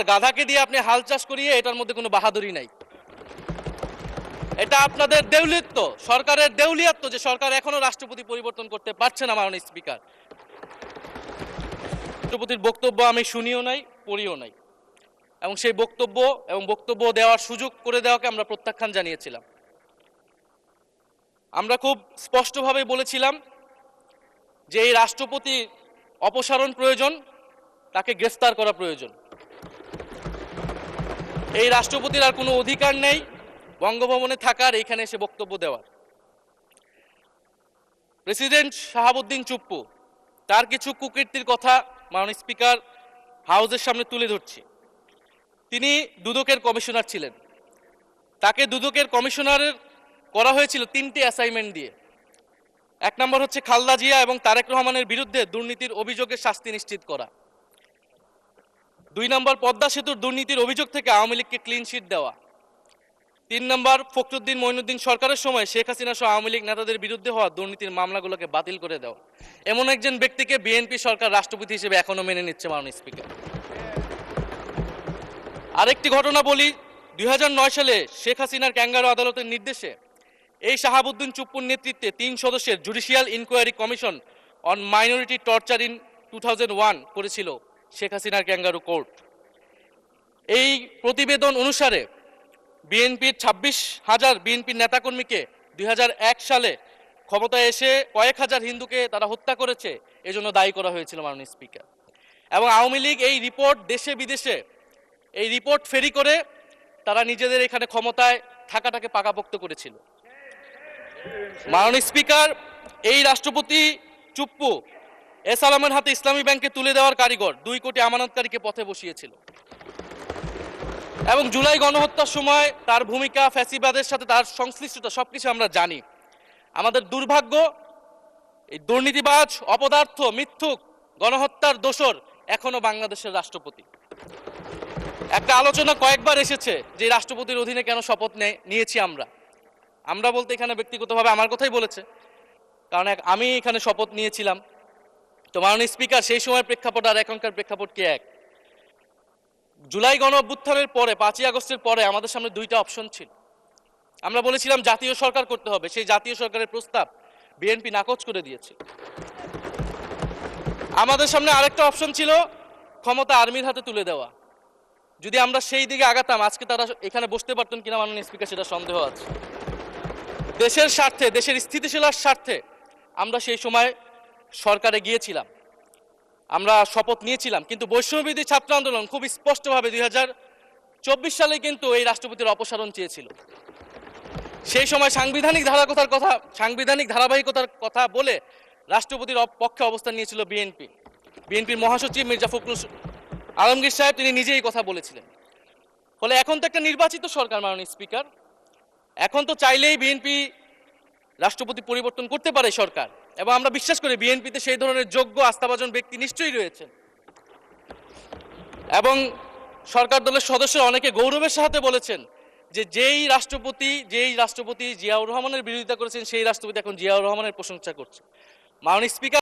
Speaker, গাধাকে দিয়ে আপনি হাল চাষ করিয়ে এটার মধ্যে কোনো বাহাদুরি নাই। এটা আপনাদের দেউলিয়ত্ব, সরকারের দেউলিয়ত্ব যে সরকার এখনো রাষ্ট্রপতি পরিবর্তন করতে পারছে না। মাননীয় স্পিকার, রাষ্ট্রপতির বক্তব্য আমি শুনিও নাই, পড়িও নাই, এবং সেই বক্তব্য দেওয়ার সুযোগ করে দেওয়াকে আমরা প্রত্যাখ্যান জানিয়েছিলাম। আমরা খুব স্পষ্টভাবে বলেছিলাম যে এই রাষ্ট্রপতি অপসারণ প্রয়োজন, তাকে গ্রেফতার করা প্রয়োজন। এই রাষ্ট্রপতির আর কোনো অধিকার নেই বঙ্গভবনে থাকার, এইখানে এসে বক্তব্য দেওয়ার। প্রেসিডেন্ট শাহাবুদ্দিন চুপ্পু, তার কিছু কুকীর্তির কথা মাননীয় স্পিকার হাউসের সামনে তুলে ধরছি। তিনি দুদকের কমিশনার ছিলেন। তাকে দুদকের কমিশনারের করা হয়েছিল 3টি অ্যাসাইনমেন্ট দিয়ে। 1 নম্বর হচ্ছে খালেদা জিয়া এবং তারেক রহমানের বিরুদ্ধে দুর্নীতির অভিযোগের শাস্তি নিশ্চিত করা। 2 নম্বর পদ্মা সেতুর দুর্নীতির অভিযোগ থেকে আওয়ামী লীগকে ক্লিন শিট দেওয়া। 3 নম্বর ফখরুদ্দিন মঈনুদ্দিন সরকারের সময় শেখ হাসিনা সহ আওয়ামী লীগ নেতাদের বিরুদ্ধে হওয়া দুর্নীতির মামলাগুলোকে বাতিল করে দেওয়া। এমন একজন ব্যক্তিকে বিএনপি সরকার রাষ্ট্রপতি হিসেবে এখনো মেনে নিচ্ছে মাননীয় স্পিকার। আরেকটি ঘটনা বলি, 2009 সালে শেখ হাসিনার ক্যাঙ্গারু আদালতের নির্দেশে এই শাহাবুদ্দিন চুপ্পুর নেতৃত্বে 3 সদস্যের judicial inquiry commission on minority torture in 2001 করেছিল শেখ হাসিনার ক্যাঙ্গারু কোর্ট। এই প্রতিবেদন অনুসারে বিএনপির 26,000 বিএনপির নেতাকর্মীকে 2001 সালে ক্ষমতায় এসে কয়েক হাজার হিন্দুকে তারা হত্যা করেছে, এজন্য দায়ী করা হয়েছিল মাননীয় স্পিকার। এবং আওয়ামী লীগ এই রিপোর্ট দেশে বিদেশে এই রিপোর্ট ফেরি করে তারা নিজেদের এখানে ক্ষমতায় থাকাটাকে পাকাপোক্ত করেছিল। মাননীয় স্পিকার, এই রাষ্ট্রপতি চুপ্পু এস আলমের হাতে ইসলামী ব্যাংকে তুলে দেওয়ার কারিগর, 2 কোটি আমানতকারীকে পথে বসিয়েছিল। এবং জুলাই গণহত্যার সময় তার ভূমিকা, ফ্যাসিবাদের সাথে তার সংশ্লিষ্টতা সবকিছু আমরা জানি। আমাদের দুর্ভাগ্য, এই দুর্নীতিবাজ, অপদার্থ, মিথ্যুক, গণহত্যার দোসর এখনো বাংলাদেশের রাষ্ট্রপতি। একটা আলোচনা কয়েকবার এসেছে যে রাষ্ট্রপতির অধীনে কেন শপথ নিয়েছি আমরা বলতে এখানে ব্যক্তিগতভাবে আমার কথাই বলেছে, কারণ আমি এখানে শপথ নিয়েছিলাম। তো মাননীয় স্পিকার, সেই সময়ের প্রেক্ষাপট আর এখনকার প্রেক্ষাপট কি এক? জুলাই গণ অভ্যুত্থানের পরে 5ই আগস্টের পরে আমাদের সামনে 2টা অপশন ছিল। আমরা বলেছিলাম জাতীয় সরকার করতে হবে, সেই জাতীয় সরকারের প্রস্তাব বিএনপি নাকচ করে দিয়েছে। আমাদের সামনে আরেকটা অপশন ছিল ক্ষমতা আর্মির হাতে তুলে দেওয়া। যদি আমরা সেই দিকে আগাতাম, আজকে তারা এখানে বসতে পারতেন কিনা মাননীয় স্পিকার সেটা সন্দেহ আছে। দেশের স্বার্থে, দেশের স্থিতিশীলার স্বার্থে আমরা সেই সময় সরকারে গিয়েছিলাম, আমরা শপথ নিয়েছিলাম। কিন্তু বৈষম্যবিরোধী ছাত্র আন্দোলন খুব স্পষ্টভাবে 2024 সালে কিন্তু এই রাষ্ট্রপতির অপসারণ চেয়েছিল। সেই সময় সাংবিধানিক ধারাবাহিকতার কথা বলে রাষ্ট্রপতির পক্ষে অবস্থান নিয়েছিল বিএনপির মহাসচিব মির্জা ফখরুল আলমগীর সাহেব, তিনি নিজেই কথা বলেছিলেন। ফলে এখন তো একটা নির্বাচিত সরকার মাননীয় স্পিকার, এখন তো চাইলেই বিএনপি রাষ্ট্রপতি পরিবর্তন করতে পারে সরকার, এবং আমরা বিশ্বাস করি বিএনপিতে সেই ধরনের যোগ্য আস্থাভাজন ব্যক্তি নিশ্চয়ই রয়েছেন। এবং সরকার দলের সদস্যরা অনেকে গৌরবের সাথে বলেছেন যে যেই রাষ্ট্রপতি জিয়াউর রহমানের বিরোধিতা করেছেন, সেই রাষ্ট্রপতি এখন জিয়াউর রহমানের প্রশংসা করছে। মাননীয় স্পিকার,